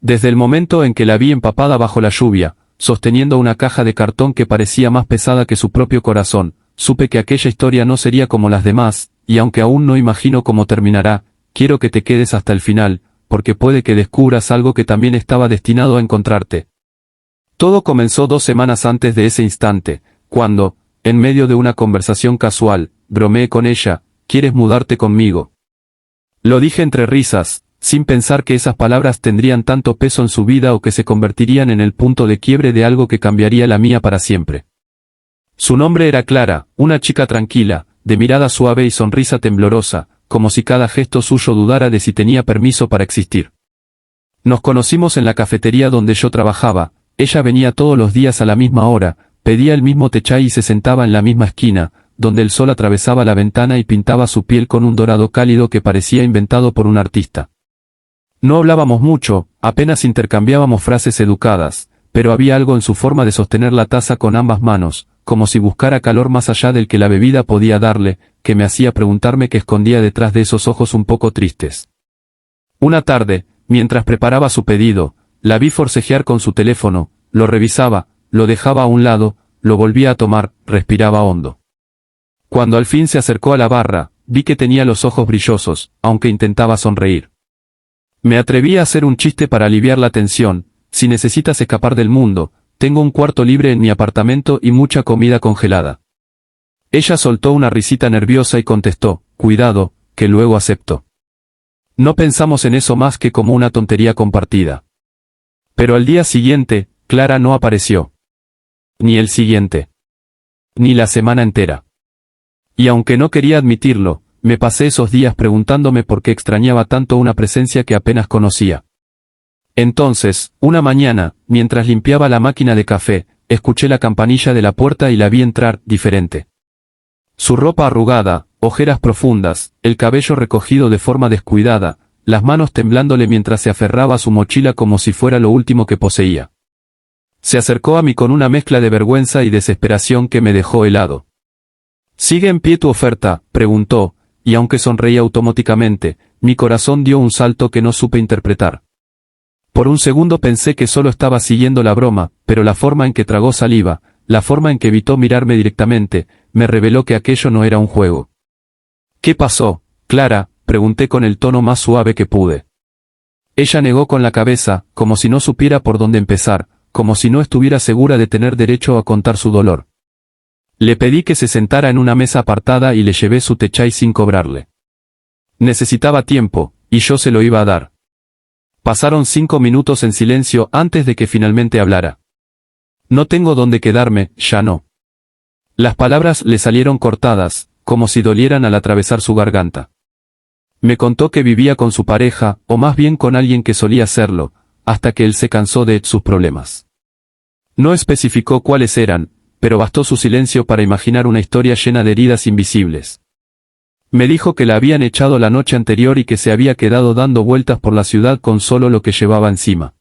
Desde el momento en que la vi empapada bajo la lluvia, sosteniendo una caja de cartón que parecía más pesada que su propio corazón, supe que aquella historia no sería como las demás, y aunque aún no imagino cómo terminará, quiero que te quedes hasta el final, porque puede que descubras algo que también estaba destinado a encontrarte. Todo comenzó 2 semanas antes de ese instante, cuando, en medio de una conversación casual, bromeé con ella: ¿quieres mudarte conmigo? Lo dije entre risas, sin pensar que esas palabras tendrían tanto peso en su vida o que se convertirían en el punto de quiebre de algo que cambiaría la mía para siempre. Su nombre era Clara, una chica tranquila, de mirada suave y sonrisa temblorosa, como si cada gesto suyo dudara de si tenía permiso para existir. Nos conocimos en la cafetería donde yo trabajaba. Ella venía todos los días a la misma hora, pedía el mismo té chai y se sentaba en la misma esquina, donde el sol atravesaba la ventana y pintaba su piel con un dorado cálido que parecía inventado por un artista. No hablábamos mucho, apenas intercambiábamos frases educadas, pero había algo en su forma de sostener la taza con ambas manos, como si buscara calor más allá del que la bebida podía darle, que me hacía preguntarme qué escondía detrás de esos ojos un poco tristes. Una tarde, mientras preparaba su pedido, la vi forcejear con su teléfono, lo revisaba, lo dejaba a un lado, lo volvía a tomar, respiraba hondo. Cuando al fin se acercó a la barra, vi que tenía los ojos brillosos, aunque intentaba sonreír. Me atreví a hacer un chiste para aliviar la tensión: si necesitas escapar del mundo, tengo un cuarto libre en mi apartamento y mucha comida congelada. Ella soltó una risita nerviosa y contestó: cuidado, que luego acepto. No pensamos en eso más que como una tontería compartida. Pero al día siguiente, Clara no apareció. Ni el siguiente. Ni la semana entera. Y aunque no quería admitirlo, me pasé esos días preguntándome por qué extrañaba tanto una presencia que apenas conocía. Entonces, una mañana, mientras limpiaba la máquina de café, escuché la campanilla de la puerta y la vi entrar, diferente. Su ropa arrugada, ojeras profundas, el cabello recogido de forma descuidada, las manos temblándole mientras se aferraba a su mochila como si fuera lo último que poseía. Se acercó a mí con una mezcla de vergüenza y desesperación que me dejó helado. ¿Sigue en pie tu oferta?, preguntó, y aunque sonreí automáticamente, mi corazón dio un salto que no supe interpretar. Por un segundo pensé que solo estaba siguiendo la broma, pero la forma en que tragó saliva, la forma en que evitó mirarme directamente, me reveló que aquello no era un juego. ¿Qué pasó, Clara?, pregunté con el tono más suave que pude. Ella negó con la cabeza, como si no supiera por dónde empezar, como si no estuviera segura de tener derecho a contar su dolor. Le pedí que se sentara en una mesa apartada y le llevé su té chai sin cobrarle. Necesitaba tiempo, y yo se lo iba a dar. Pasaron 5 minutos en silencio antes de que finalmente hablara. No tengo dónde quedarme, ya no. Las palabras le salieron cortadas, como si dolieran al atravesar su garganta. Me contó que vivía con su pareja, o más bien con alguien que solía serlo, hasta que él se cansó de sus problemas. No especificó cuáles eran, pero bastó su silencio para imaginar una historia llena de heridas invisibles. Me dijo que la habían echado la noche anterior y que se había quedado dando vueltas por la ciudad con solo lo que llevaba encima.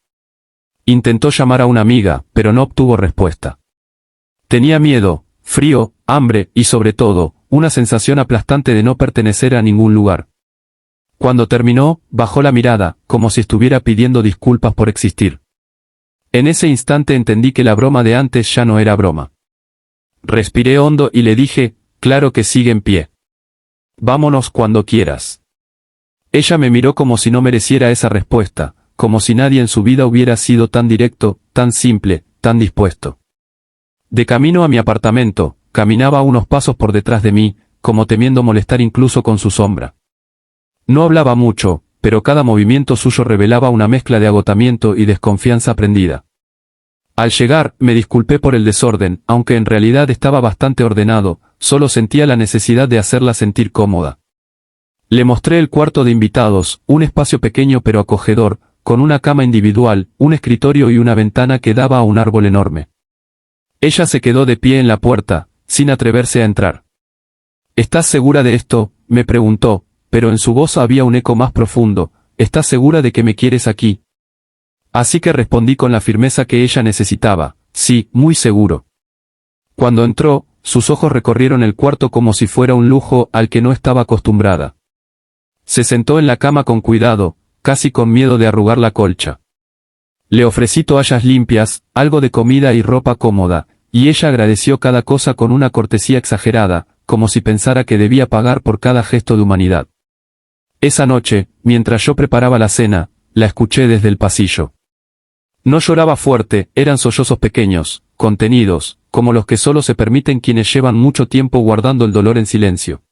Intentó llamar a una amiga, pero no obtuvo respuesta. Tenía miedo, frío, hambre y sobre todo, una sensación aplastante de no pertenecer a ningún lugar. Cuando terminó, bajó la mirada, como si estuviera pidiendo disculpas por existir. En ese instante entendí que la broma de antes ya no era broma. Respiré hondo y le dije: claro que sigue en pie. Vámonos cuando quieras. Ella me miró como si no mereciera esa respuesta, como si nadie en su vida hubiera sido tan directo, tan simple, tan dispuesto. De camino a mi apartamento, caminaba unos pasos por detrás de mí, como temiendo molestar incluso con su sombra. No hablaba mucho, pero cada movimiento suyo revelaba una mezcla de agotamiento y desconfianza aprendida. Al llegar, me disculpé por el desorden, aunque en realidad estaba bastante ordenado, solo sentía la necesidad de hacerla sentir cómoda. Le mostré el cuarto de invitados, un espacio pequeño pero acogedor, con una cama individual, un escritorio y una ventana que daba a un árbol enorme. Ella se quedó de pie en la puerta, sin atreverse a entrar. ¿Estás segura de esto?, me preguntó, pero en su voz había un eco más profundo. ¿Estás segura de que me quieres aquí? Así que respondí con la firmeza que ella necesitaba: sí, muy seguro. Cuando entró, sus ojos recorrieron el cuarto como si fuera un lujo al que no estaba acostumbrada. Se sentó en la cama con cuidado, casi con miedo de arrugar la colcha. Le ofrecí toallas limpias, algo de comida y ropa cómoda, y ella agradeció cada cosa con una cortesía exagerada, como si pensara que debía pagar por cada gesto de humanidad. Esa noche, mientras yo preparaba la cena, la escuché desde el pasillo. No lloraba fuerte, eran sollozos pequeños, contenidos, como los que solo se permiten quienes llevan mucho tiempo guardando el dolor en silencio.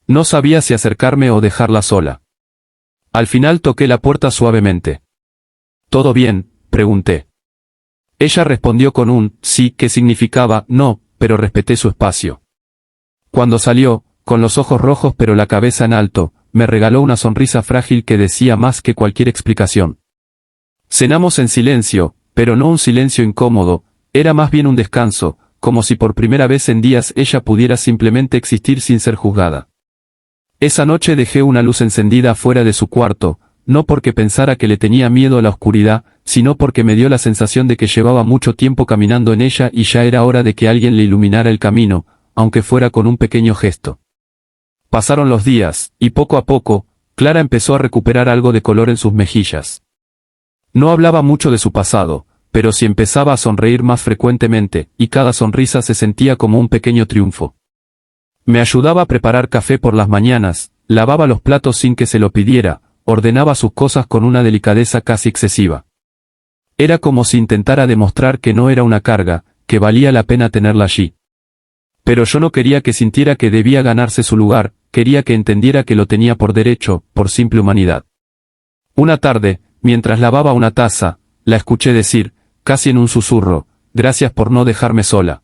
No sabía si acercarme o dejarla sola. Al final toqué la puerta suavemente. ¿Todo bien?, pregunté. Ella respondió con un sí, que significaba no, pero respeté su espacio. Cuando salió, con los ojos rojos pero la cabeza en alto, me regaló una sonrisa frágil que decía más que cualquier explicación. Cenamos en silencio, pero no un silencio incómodo, era más bien un descanso, como si por primera vez en días ella pudiera simplemente existir sin ser juzgada. Esa noche dejé una luz encendida fuera de su cuarto, no porque pensara que le tenía miedo a la oscuridad, sino porque me dio la sensación de que llevaba mucho tiempo caminando en ella y ya era hora de que alguien le iluminara el camino, aunque fuera con un pequeño gesto. Pasaron los días, y poco a poco, Clara empezó a recuperar algo de color en sus mejillas. No hablaba mucho de su pasado, pero sí empezaba a sonreír más frecuentemente, y cada sonrisa se sentía como un pequeño triunfo. Me ayudaba a preparar café por las mañanas, lavaba los platos sin que se lo pidiera, ordenaba sus cosas con una delicadeza casi excesiva. Era como si intentara demostrar que no era una carga, que valía la pena tenerla allí. Pero yo no quería que sintiera que debía ganarse su lugar, quería que entendiera que lo tenía por derecho, por simple humanidad. Una tarde, mientras lavaba una taza, la escuché decir, casi en un susurro, gracias por no dejarme sola.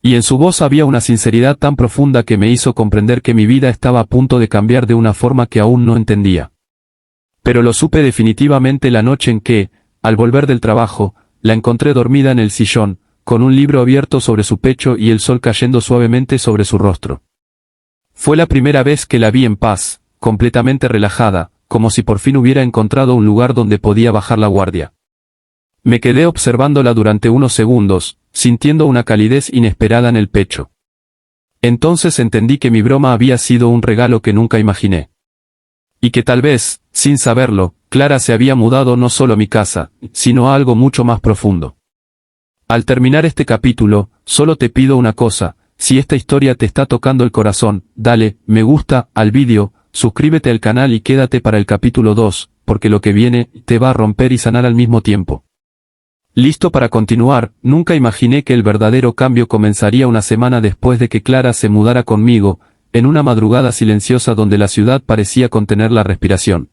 Y en su voz había una sinceridad tan profunda que me hizo comprender que mi vida estaba a punto de cambiar de una forma que aún no entendía. Pero lo supe definitivamente la noche en que, al volver del trabajo, la encontré dormida en el sillón, con un libro abierto sobre su pecho y el sol cayendo suavemente sobre su rostro. Fue la primera vez que la vi en paz, completamente relajada, como si por fin hubiera encontrado un lugar donde podía bajar la guardia. Me quedé observándola durante unos segundos, sintiendo una calidez inesperada en el pecho. Entonces entendí que mi broma había sido un regalo que nunca imaginé. Y que tal vez, sin saberlo, Clara se había mudado no solo a mi casa, sino a algo mucho más profundo. Al terminar este capítulo, solo te pido una cosa: si esta historia te está tocando el corazón, dale me gusta al vídeo, suscríbete al canal y quédate para el capítulo 2, porque lo que viene te va a romper y sanar al mismo tiempo. Listo para continuar. Nunca imaginé que el verdadero cambio comenzaría una semana después de que Clara se mudara conmigo, en una madrugada silenciosa donde la ciudad parecía contener la respiración.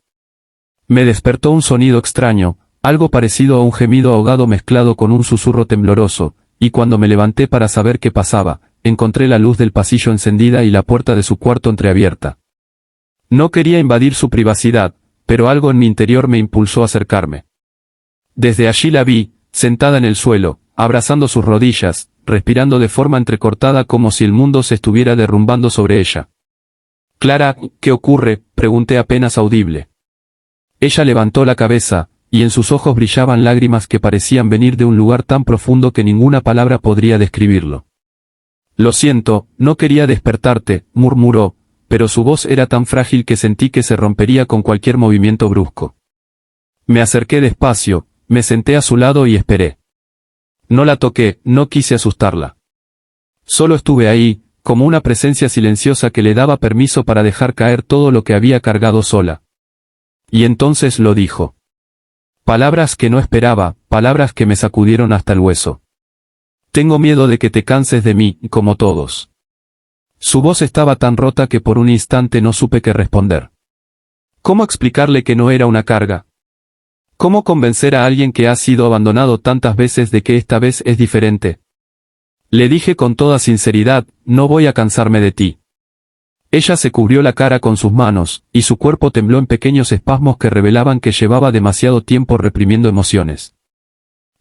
Me despertó un sonido extraño, algo parecido a un gemido ahogado mezclado con un susurro tembloroso, y cuando me levanté para saber qué pasaba, encontré la luz del pasillo encendida y la puerta de su cuarto entreabierta. No quería invadir su privacidad, pero algo en mi interior me impulsó a acercarme. Desde allí la vi, sentada en el suelo, abrazando sus rodillas, respirando de forma entrecortada como si el mundo se estuviera derrumbando sobre ella. «Clara, ¿qué ocurre?», pregunté apenas audible. Ella levantó la cabeza, y en sus ojos brillaban lágrimas que parecían venir de un lugar tan profundo que ninguna palabra podría describirlo. «Lo siento, no quería despertarte», murmuró, pero su voz era tan frágil que sentí que se rompería con cualquier movimiento brusco. Me acerqué despacio, me senté a su lado y esperé. No la toqué, no quise asustarla. Solo estuve ahí, como una presencia silenciosa que le daba permiso para dejar caer todo lo que había cargado sola. Y entonces lo dijo. Palabras que no esperaba, palabras que me sacudieron hasta el hueso. «Tengo miedo de que te canses de mí, como todos». Su voz estaba tan rota que por un instante no supe qué responder. ¿Cómo explicarle que no era una carga? ¿Cómo convencer a alguien que ha sido abandonado tantas veces de que esta vez es diferente? Le dije con toda sinceridad, no voy a cansarme de ti. Ella se cubrió la cara con sus manos, y su cuerpo tembló en pequeños espasmos que revelaban que llevaba demasiado tiempo reprimiendo emociones.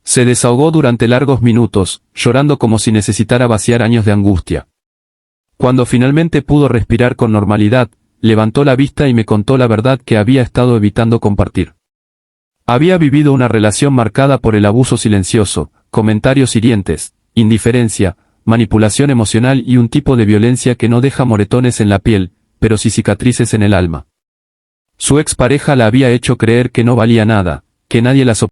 Se desahogó durante largos minutos, llorando como si necesitara vaciar años de angustia. Cuando finalmente pudo respirar con normalidad, levantó la vista y me contó la verdad que había estado evitando compartir. Había vivido una relación marcada por el abuso silencioso, comentarios hirientes, indiferencia, manipulación emocional y un tipo de violencia que no deja moretones en la piel, pero sí cicatrices en el alma. Su expareja la había hecho creer que no valía nada, que nadie la soportaba.